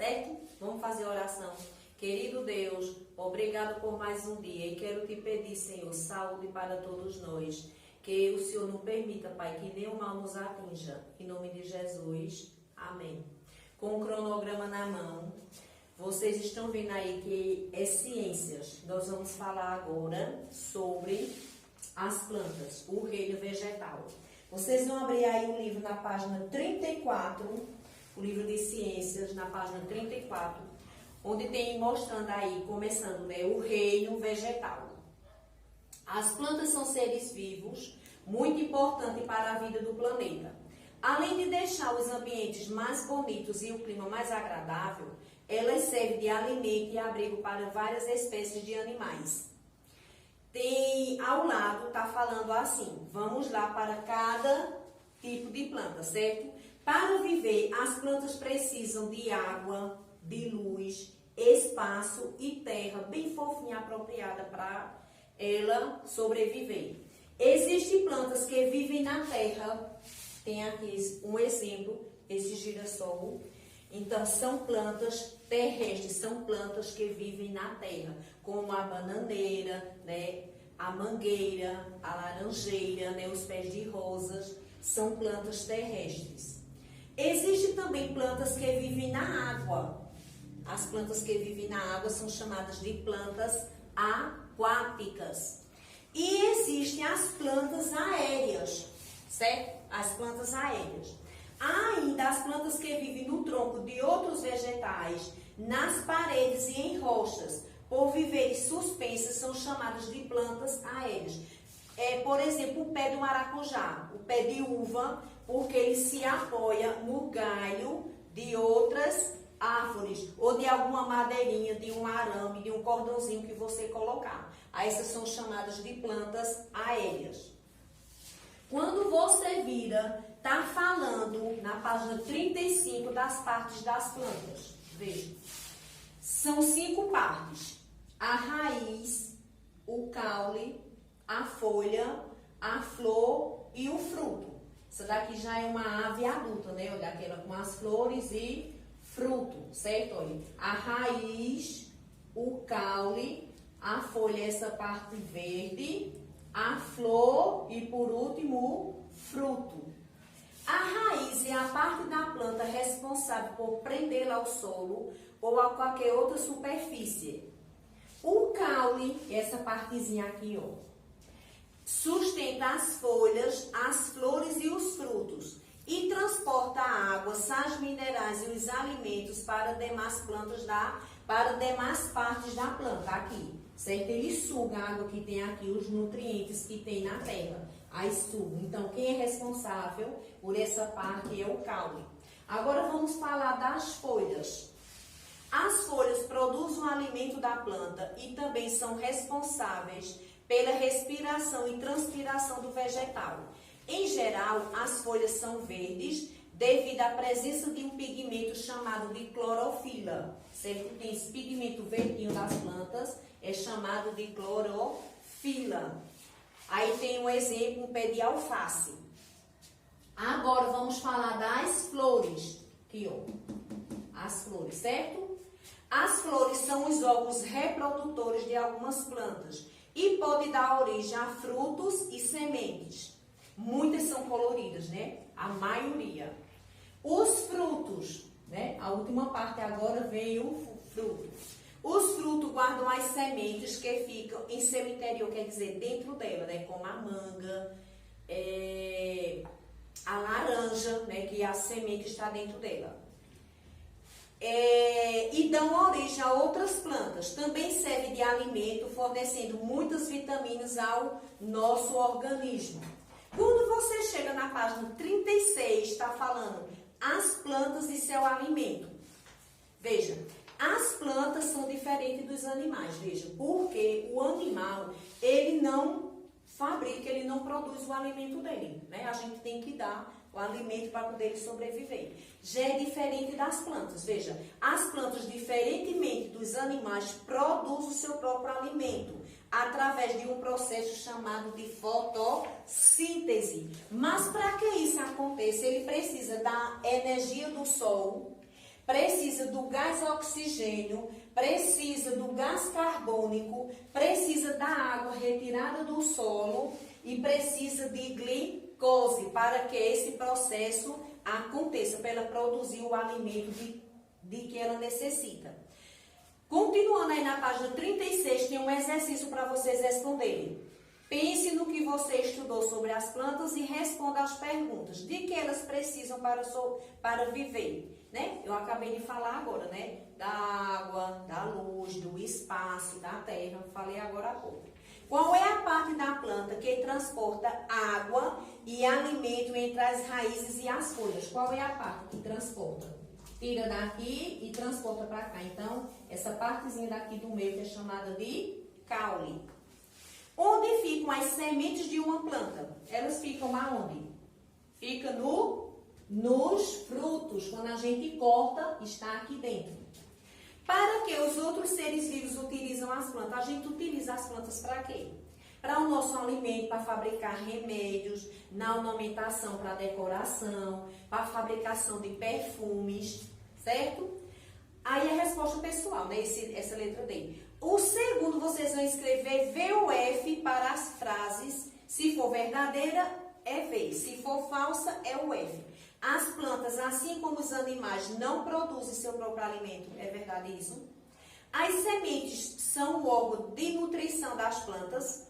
certo? Vamos fazer oração. Querido Deus, obrigado por mais um dia e quero te pedir, Senhor, saúde para todos nós. Que o Senhor não permita, Pai, que nenhum mal nos atinja. Em nome de Jesus, amém. Com o cronograma na mão, vocês estão vendo aí que é ciências. Nós vamos falar agora sobre as plantas, o reino vegetal. Vocês vão abrir aí o livro na página 34, o livro de ciências, na página 34, onde tem mostrando aí, começando, né, o reino vegetal. As plantas são seres vivos, muito importantes para a vida do planeta. Além de deixar os ambientes mais bonitos e o clima mais agradável, elas servem de alimento e abrigo para várias espécies de animais. Tem ao lado, tá falando assim, vamos lá para cada tipo de planta, certo? Para viver, as plantas precisam de água, de luz, espaço e terra bem fofinha, apropriada para ela sobreviver. Existem plantas que vivem na terra, tem aqui um exemplo, esse girassol. Então, são plantas terrestres, são plantas que vivem na terra, como a bananeira, né, a mangueira, a laranjeira, né, os pés de rosas, são plantas terrestres. Existem também plantas que vivem na água. As plantas que vivem na água são chamadas de plantas aquáticas. E existem as plantas aéreas, certo? As plantas aéreas. Há ainda as plantas que vivem no tronco de outros vegetais, nas paredes e em rochas, por viverem suspensas, são chamadas de plantas aéreas. Por exemplo, o pé do maracujá, o pé de uva, porque ele se apoia no galho de outras árvores, ou de alguma madeirinha, de um arame, de um cordãozinho que você colocar. Aí essas são chamadas de plantas aéreas. Quando você vira, tá falando na página 35 das partes das plantas. Veja. São 5 partes. A raiz, o caule, a folha, a flor e o fruto. Essa daqui já é uma ave adulta, né? Olha, aquela com as flores e fruto, certo? Olha, a raiz, o caule, a folha, essa parte verde, a flor e, por último, o fruto. A raiz é a parte da planta responsável por prendê-la ao solo ou a qualquer outra superfície. O caule, essa partezinha aqui, ó, sustenta as folhas, as flores e os frutos e transporta a água, sais minerais e os alimentos para demais plantas para demais partes da planta, aqui, certo? Ele suga a água que tem aqui, os nutrientes que tem na terra, aí suga. Então, quem é responsável por essa parte é o caule. Agora vamos falar das folhas. As folhas produzem o alimento da planta e também são responsáveis pela respiração e transpiração do vegetal. Em geral, as folhas são verdes devido à presença de um pigmento chamado de clorofila. Certo? Tem esse pigmento verdinho das plantas, é chamado de clorofila. Aí tem um exemplo, um pé de alface. Agora vamos falar das flores. Aqui, ó. As flores, certo? As flores são os órgãos reprodutores de algumas plantas e pode dar origem a frutos e sementes. Muitas são coloridas, né? A maioria. Os frutos, né? A última parte agora veio o fruto. Os frutos guardam as sementes que ficam em seu interior, quer dizer, dentro dela, né? Como a manga, a laranja, né? Que a semente está dentro dela. E dão origem a outras plantas. Também serve de alimento, fornecendo muitas vitaminas ao nosso organismo. Quando você chega na página 36, está falando as plantas e seu alimento. Veja, as plantas são diferentes dos animais, veja, porque o animal, ele não fabrica, ele não produz o alimento dele, né? A gente tem que dar o alimento para poder sobreviver. Já é diferente das plantas, veja, as plantas, diferentemente dos animais, produzem o seu próprio alimento através de um processo chamado de fotossíntese. Mas para que isso aconteça, ele precisa da energia do sol, precisa do gás oxigênio, precisa do gás carbônico, precisa da água retirada do solo e precisa de glicose para que esse processo aconteça, para ela produzir o alimento de que ela necessita. Continuando aí na página 36, tem um exercício para vocês responderem. Pense no que você estudou sobre as plantas e responda às perguntas. De que elas precisam para viver? Né? Eu acabei de falar agora, né? Da água, da luz, do espaço, da terra. Falei agora há pouco. Qual é a parte da planta que transporta água e alimento entre as raízes e as folhas? Qual é a parte que transporta? Tira daqui e transporta para cá. Então, essa partezinha daqui do meio que é chamada de caule. Onde ficam as sementes de uma planta? Elas ficam aonde? Fica nos frutos. Quando a gente corta, está aqui dentro. Para que os outros seres vivos utilizam as plantas? A gente utiliza as plantas para quê? Para o nosso alimento, para fabricar remédios, na ornamentação, para decoração, para a fabricação de perfumes, certo? Aí a resposta pessoal, né? Essa letra D. O segundo, vocês vão escrever VUF para as frases. Se for verdadeira, é V. Se for falsa, é o F. As plantas, assim como os animais, não produzem seu próprio alimento. É verdade isso? As sementes são o órgão de nutrição das plantas.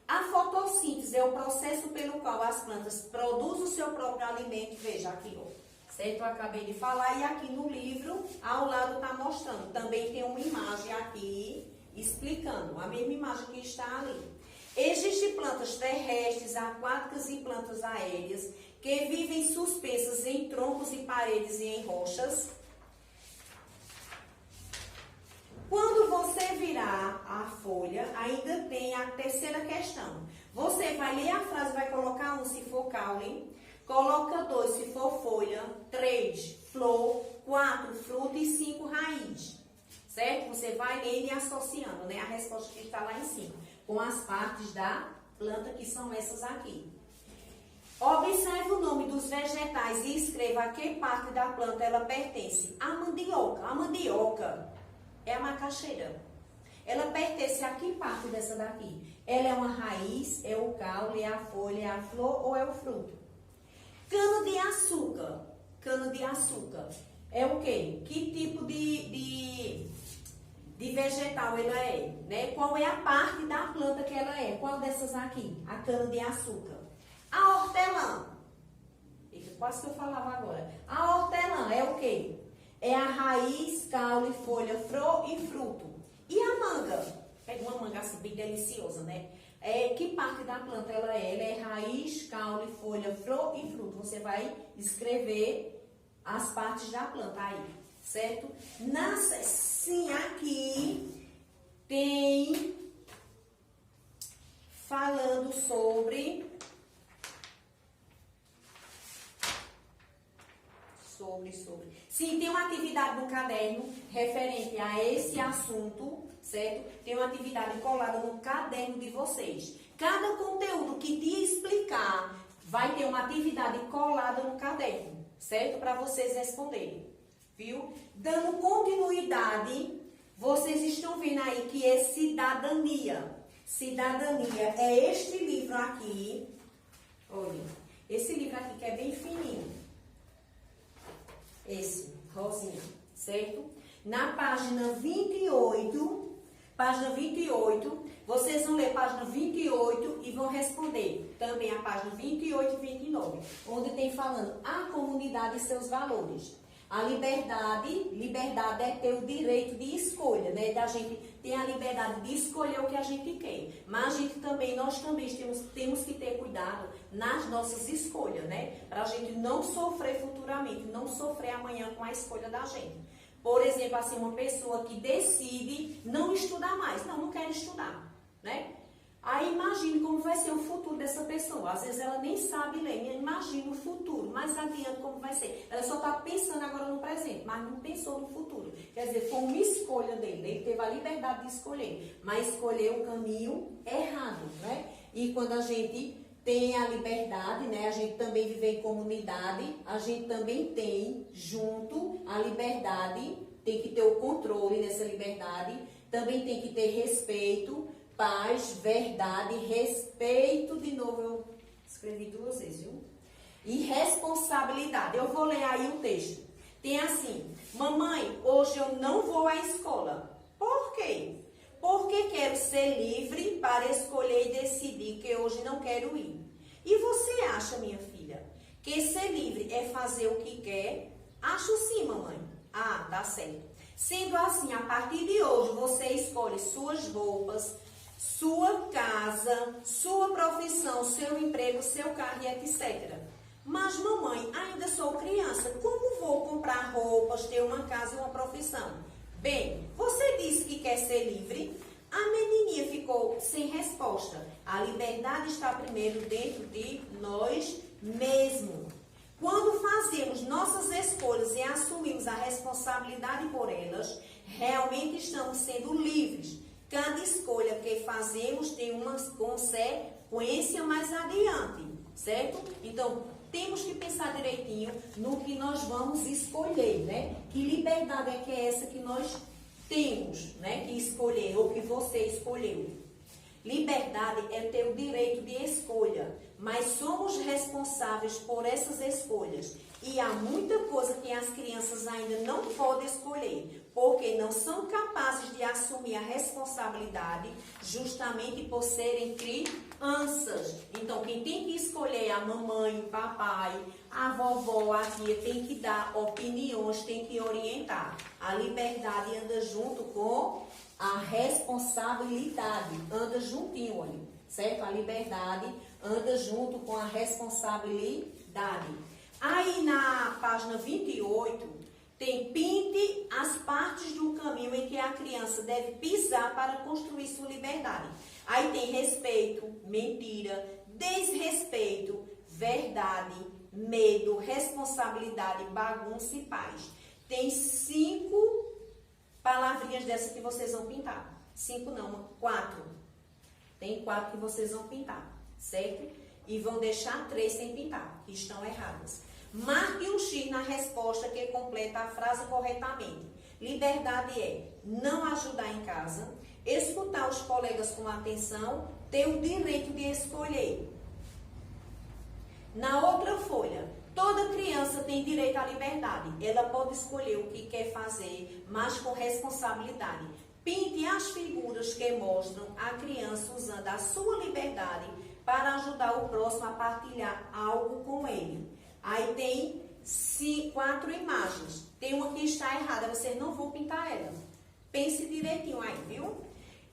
A fotossíntese é o processo pelo qual as plantas produzem o seu próprio alimento. Veja aqui, ó. Certo? Eu acabei de falar e aqui no livro, ao lado está mostrando. Também tem uma imagem aqui explicando. A mesma imagem que está ali. Existem plantas terrestres, aquáticas e plantas aéreas que vivem suspensas em troncos e paredes e em rochas. Quando você virar a folha, ainda tem a terceira questão. Você vai ler a frase, vai colocar 1 se for caule, coloca 2 se for folha, 3 flor, 4 fruto e 5 raiz. Certo? Você vai lendo e associando, né, a resposta que está lá em cima, com as partes da planta, que são essas aqui. Observe o nome dos vegetais e escreva a que parte da planta ela pertence. A mandioca. A mandioca é a macaxeira. Ela pertence a que parte dessa daqui? Ela é uma raiz, é o caule, é a folha, é a flor ou é o fruto? Cana-de-açúcar. Cana-de-açúcar é o quê? Que tipo de vegetal ela é? Né? Qual é a parte da planta que ela é? Qual dessas aqui? A cana-de-açúcar. A hortelã. Quase que eu falava agora. A hortelã é o quê? É a raiz, caule, folha, flor e fruto. E a manga? Pega uma manga assim bem deliciosa, né? Que parte da planta ela é? Ela é raiz, caule, folha, flor e fruto. Você vai escrever as partes da planta aí, certo? Sim, aqui tem falando sobre Sim, tem uma atividade no caderno referente a esse assunto, certo? Tem uma atividade colada no caderno de vocês. Cada conteúdo que te explicar vai ter uma atividade colada no caderno, certo? Para vocês responderem, viu? Dando continuidade, vocês estão vendo aí que é cidadania. Cidadania é este livro aqui. Olha, esse livro aqui que é bem fininho. Esse, rosinha, certo? Na página 28, vocês vão ler página 28 e vão responder também a página 28 e 29, onde tem falando a comunidade e seus valores. A liberdade é ter o direito de escolha, né? Da gente ter a liberdade de escolher o que a gente quer. Mas nós também temos que ter cuidado nas nossas escolhas, né? Para a gente não sofrer futuramente, não sofrer amanhã com a escolha da gente. Por exemplo, assim, uma pessoa que decide não estudar mais. Não quer estudar, né? Aí imagine como vai ser o futuro dessa pessoa. Às vezes ela nem sabe ler, imagina o futuro, mais adiante como vai ser. Ela só está pensando agora no presente, mas não pensou no futuro. Quer dizer, foi uma escolha dele, ele teve a liberdade de escolher, mas escolheu o caminho errado, né? E quando a gente tem a liberdade, né? A gente também vive em comunidade, a gente também tem junto a liberdade, tem que ter o controle dessa liberdade, também tem que ter respeito, paz, verdade, respeito, de novo eu escrevi 2 vezes, viu? E responsabilidade. Eu vou ler aí o texto. Tem assim: mamãe, hoje eu não vou à escola. Por quê? Porque quero ser livre para escolher e decidir que hoje não quero ir. E você acha, minha filha, que ser livre é fazer o que quer? Acho sim, mamãe. Ah, tá certo. Sendo assim, a partir de hoje você escolhe suas roupas, sua casa, sua profissão, seu emprego, seu carro e etc. Mas, mamãe, ainda sou criança. Como vou comprar roupas, ter uma casa e uma profissão? Bem, você disse que quer ser livre? A menininha ficou sem resposta. A liberdade está primeiro dentro de nós mesmos. Quando fazemos nossas escolhas e assumimos a responsabilidade por elas, realmente estamos sendo livres. Cada escolha que fazemos tem uma consequência mais adiante, certo? Então, temos que pensar direitinho no que nós vamos escolher, né? Que liberdade é que é essa que nós temos, né? Que escolher, ou que você escolheu. Liberdade é ter o direito de escolha, mas somos responsáveis por essas escolhas. E há muita coisa que as crianças ainda não podem escolher, porque não são capazes de assumir a responsabilidade justamente por serem crianças. Então, quem tem que escolher é a mamãe, o papai, a vovó, a tia, tem que dar opiniões, tem que orientar. A liberdade anda junto com a responsabilidade, anda juntinho, olha, certo? A liberdade anda junto com a responsabilidade. Aí na página 28, tem pinte as partes do caminho em que a criança deve pisar para construir sua liberdade. Aí tem respeito, mentira, desrespeito, verdade, medo, responsabilidade, bagunça e paz. Tem 5 palavrinhas dessas que vocês vão pintar. 5 não, 4. Tem 4 que vocês vão pintar, certo? E vão deixar 3 sem pintar, que estão erradas. Marque um X na resposta que completa a frase corretamente. Liberdade é não ajudar em casa, escutar os colegas com atenção, ter o direito de escolher. Na outra folha, toda criança tem direito à liberdade. Ela pode escolher o que quer fazer, mas com responsabilidade. Pinte as figuras que mostram a criança usando a sua liberdade para ajudar o próximo a partilhar algo com ele. Aí tem 4 imagens. Tem uma que está errada, vocês não vão pintar ela. Pense direitinho aí, viu?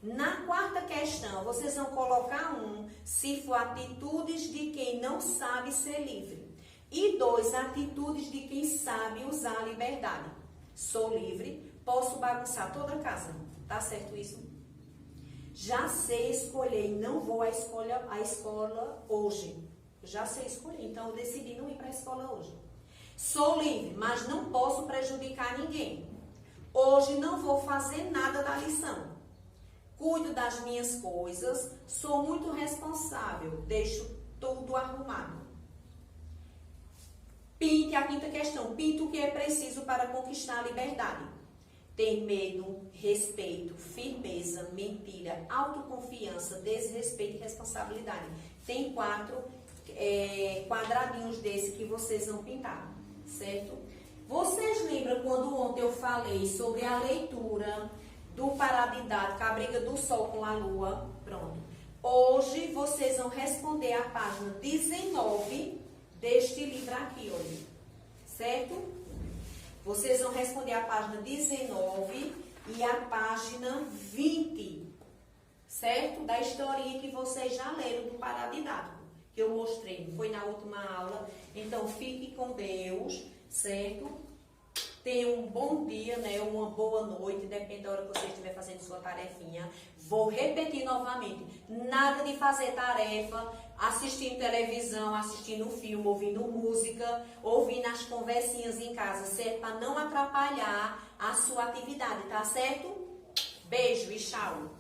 Na 4ª questão, vocês vão colocar se for atitudes de quem não sabe ser livre. E 2, atitudes de quem sabe usar a liberdade. Sou livre, posso bagunçar toda a casa. Tá certo isso? Já sei escolher e não vou à escola hoje. Já sei escolher, então eu decidi não ir para a escola hoje. Sou livre, mas não posso prejudicar ninguém. Hoje não vou fazer nada da lição. Cuido das minhas coisas, sou muito responsável, deixo tudo arrumado. Pinte a 5ª questão, pinte o que é preciso para conquistar a liberdade. Tem medo, respeito, firmeza, mentira, autoconfiança, desrespeito e responsabilidade. Tem 4 quadradinhos desse que vocês vão pintar, certo? Vocês lembram quando ontem eu falei sobre a leitura do paradidático, a briga do sol com a lua? Pronto. Hoje vocês vão responder a página 19 deste livro aqui, olha, certo? Vocês vão responder a página 19 e a página 20, certo? Da historinha que vocês já leram do paradidático, que eu mostrei, foi na última aula. Então, fique com Deus, certo? Tenha um bom dia, né? Uma boa noite, depende da hora que você estiver fazendo sua tarefinha. Vou repetir novamente, nada de fazer tarefa assistindo televisão, assistindo filme, ouvindo música, ouvindo as conversinhas em casa, certo? Para não atrapalhar a sua atividade, tá certo? Beijo e tchau!